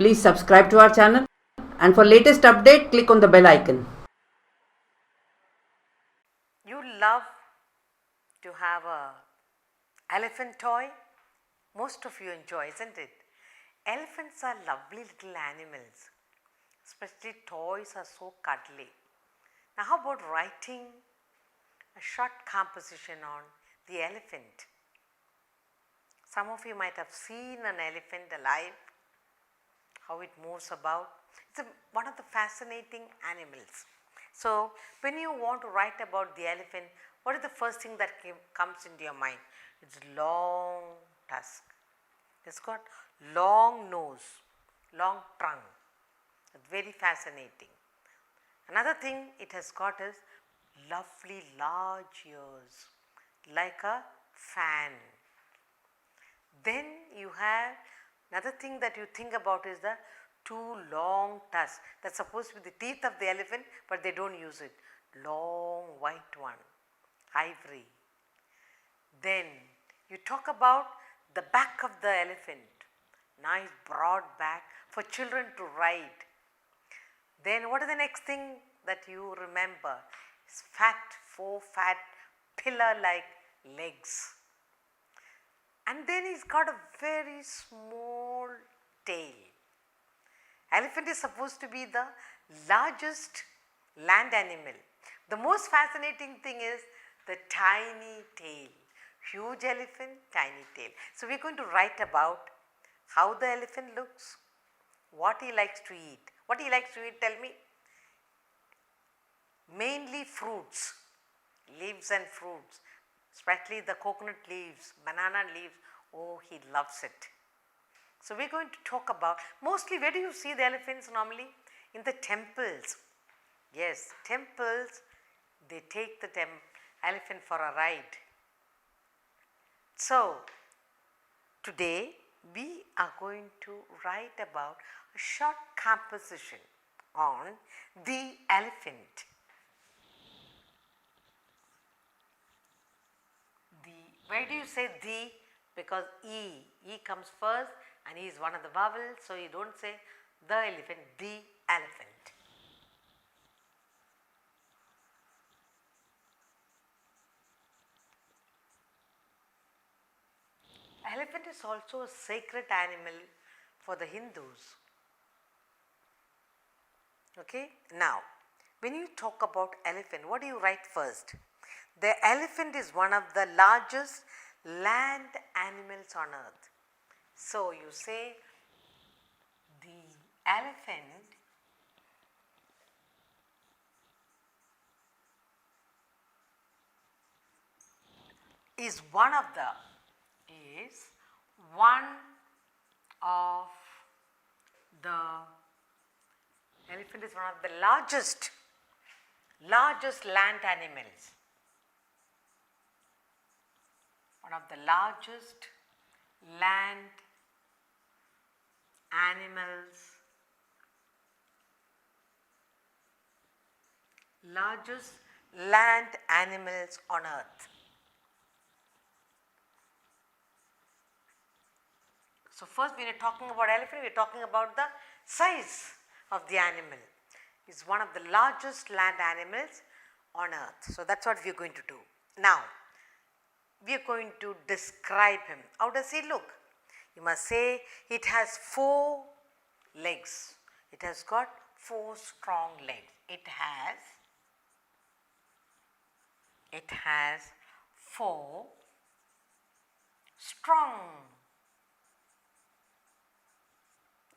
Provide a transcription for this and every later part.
Please subscribe to our channel, and for latest update, click on the bell icon. You love to have a elephant toy? Most of you enjoy, isn't it? Elephants are lovely little animals, especially toys are so cuddly. Now how about writing a short composition on the elephant? Some of you might have seen an elephant alive, how it moves about. It's one of the fascinating animals. So when you want to write about the elephant, what is the first thing that comes into your mind? It's long tusk. It's got long nose, long trunk. It's very fascinating. Another thing it has got is lovely large ears, like a fan. Then you have another thing that you think about is the two long tusks. That's supposed to be the teeth of the elephant, but they don't use it. Long white one, ivory. Then you talk about the back of the elephant, nice broad back for children to ride. Then what is the next thing that you remember? It's four fat pillar like legs. And then he's got a very small tail. Elephant is supposed to be the largest land animal. The most fascinating thing is the tiny tail. Huge elephant, tiny tail. So we are going to write about how the elephant looks, what he likes to eat. What he likes to eat, tell me? Mainly fruits, leaves and fruits, especially the coconut leaves, banana leaves. Oh, he loves it. So we are going to talk about, mostly where do you see the elephants normally? In the temples. Yes, temples, they take the elephant for a ride. So today we are going to write about a short composition on the elephant. Where do you say the? Because E comes first and E is one of the vowels, so you don't say the elephant, the elephant. Elephant is also a sacred animal for the Hindus. Okay, now when you talk about elephant, what do you write first? The elephant is one of the largest land animals on earth. So you say the elephant is one of the elephant is one of the largest land animals. One of the largest land animals, largest land animals on earth. So first when we are talking about elephant, we are talking about the size of the animal. It's one of the largest land animals on earth. So that's what we are going to do. Now we are going to describe him. How does he look? You must say it has 4 legs. It has got 4 strong legs. It has 4 strong.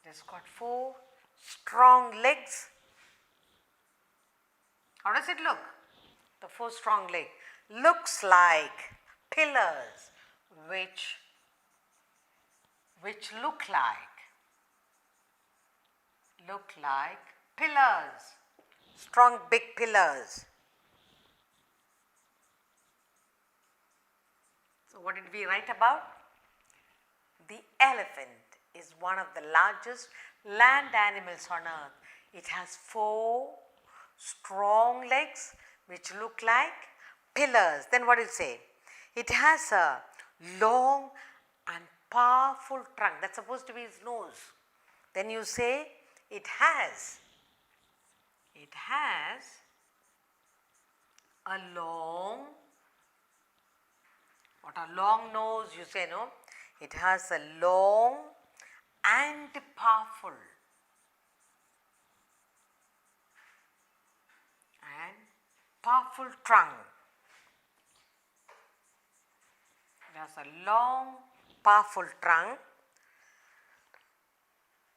It has got 4 strong legs. How does it look? The 4 strong legs looks like pillars which look like pillars, strong big pillars. So what did we write about? The elephant is one of the largest land animals on earth. It has 4 strong legs which look like pillars. Then what do you say? It has a long and powerful trunk. That's supposed to be his nose. Then you say it has a long, what a long nose, you say, no? It has a long and powerful trunk. It has a long, powerful trunk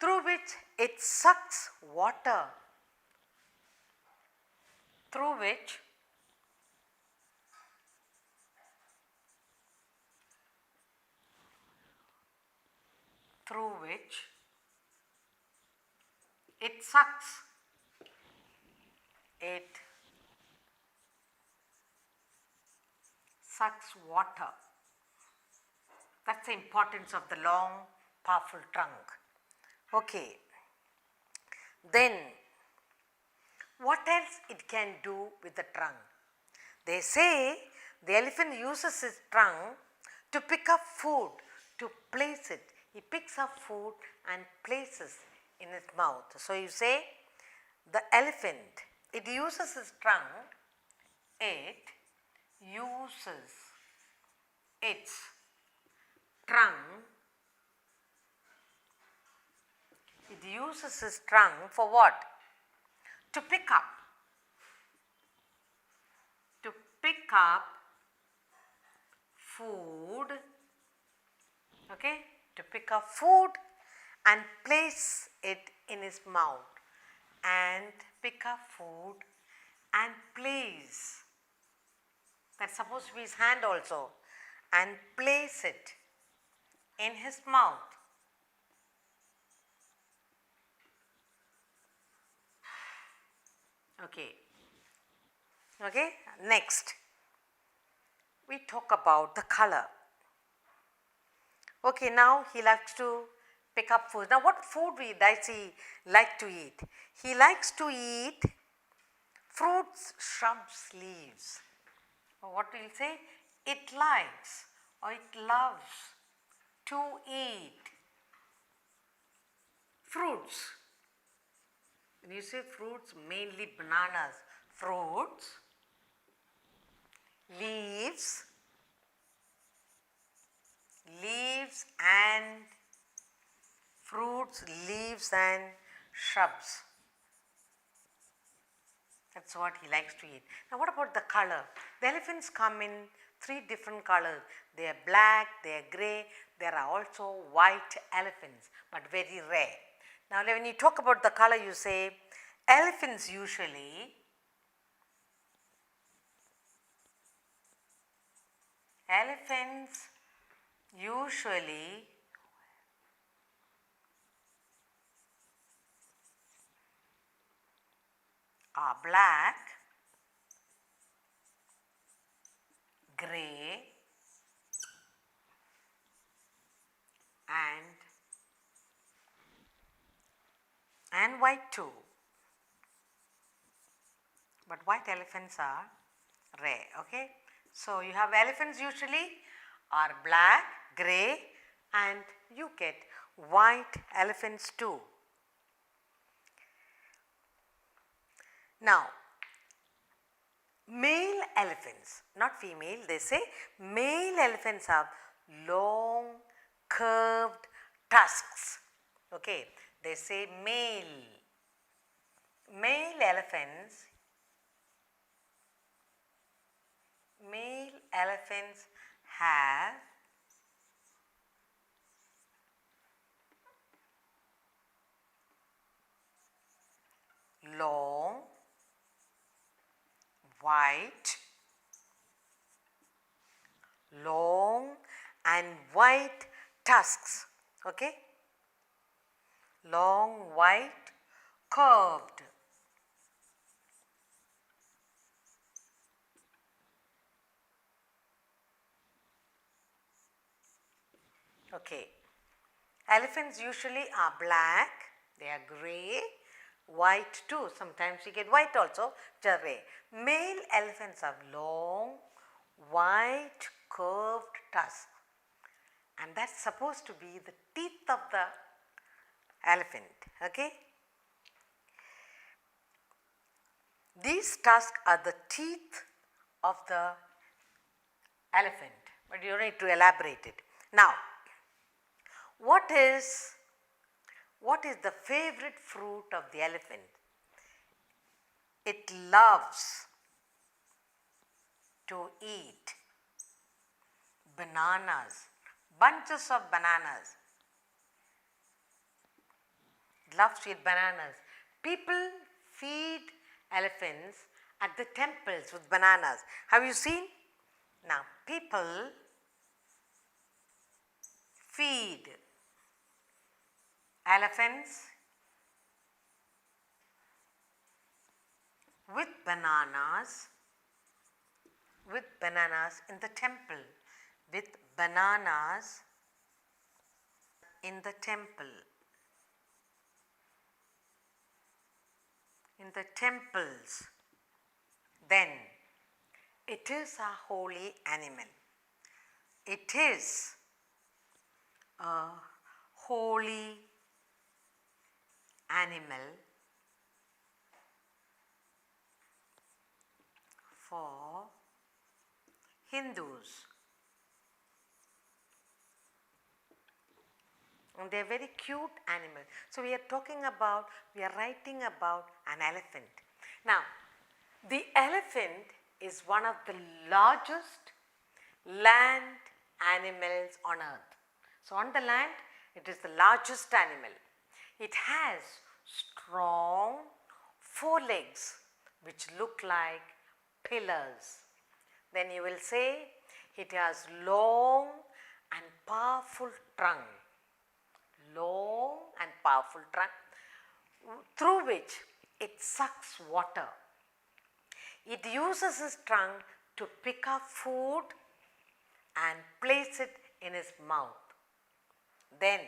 through which it sucks water, through which it sucks water. That's the importance of the long, powerful trunk. Okay. Then, what else it can do with the trunk? They say the elephant uses its trunk to pick up food, to place it. He picks up food and places in its mouth. So, you say the elephant, it uses its trunk, it uses its trunk, for what? To pick up food, okay, to pick up food and place it in his mouth, and pick up food and place, that's supposed to be his hand also, and place it in his mouth. Okay. Okay, next we talk about the color. Okay, now he likes to pick up food. Now, what food does he like to eat? He likes to eat fruits, shrubs, leaves. Or what will say? It likes or it loves to eat fruits. When you say fruits, mainly bananas, fruits, leaves and fruits, leaves and shrubs. That's what he likes to eat. Now, what about the color? The elephants come in 3 different colors. They are black, they are grey, there are also white elephants, but very rare. Now, when you talk about the color, you say elephants usually are black, grey and white too. But white elephants are rare, okay. So, you have elephants usually are black, grey, and you get white elephants too. Now, male elephants, not female, they say male elephants have long curved tusks, okay. They say male elephants have long and white tusks, okay, long, white, curved. Okay. Elephants usually are black, they are grey, white too, sometimes you get white also, rare. Male elephants have long, white, curved tusks, and that's supposed to be the teeth of the elephant. Okay. These tusks are the teeth of the elephant, but you need to elaborate it. Now, what is the favorite fruit of the elephant? It loves to eat bananas, bunches of bananas. It loves to eat bananas. People feed elephants at the temples with bananas. Have you seen? Now, people feed elephants with bananas in the temple, with bananas in the temple, in the temples. Then it is a holy animal. It is a holy animal for Hindus. And they are very cute animals. So we are writing about an elephant. Now, the elephant is one of the largest land animals on earth. So on the land, it is the largest animal. It has strong forelegs which look like pillars. Then you will say it has long and powerful trunk. Long and powerful trunk through which it sucks water. It uses its trunk to pick up food and place it in its mouth. Then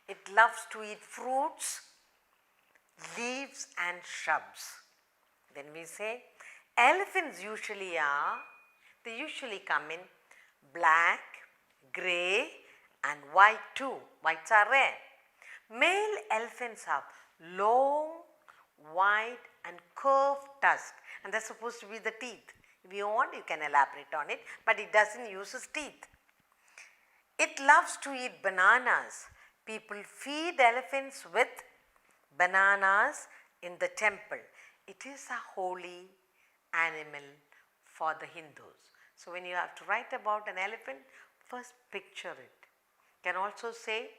it loves to eat fruits, leaves and shrubs. Then we say elephants usually come in black, grey and white too. Whites are rare. Male elephants have long, white and curved tusks, and that's supposed to be the teeth. If you want, you can elaborate on it, but it doesn't use its teeth. It loves to eat bananas. People feed elephants with bananas in the temple. It is a holy animal for the Hindus. So when you have to write about an elephant, first picture it. You can also say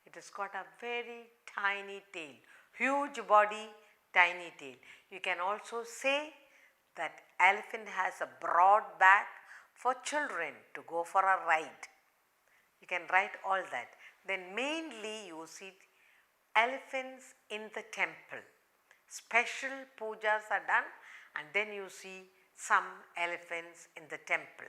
it has got a very tiny tail, huge body, tiny tail. You can also say that elephant has a broad back for children to go for a ride. You can write all that. Then mainly you see elephants in the temple. Special pujas are done and then you see some elephants in the temple.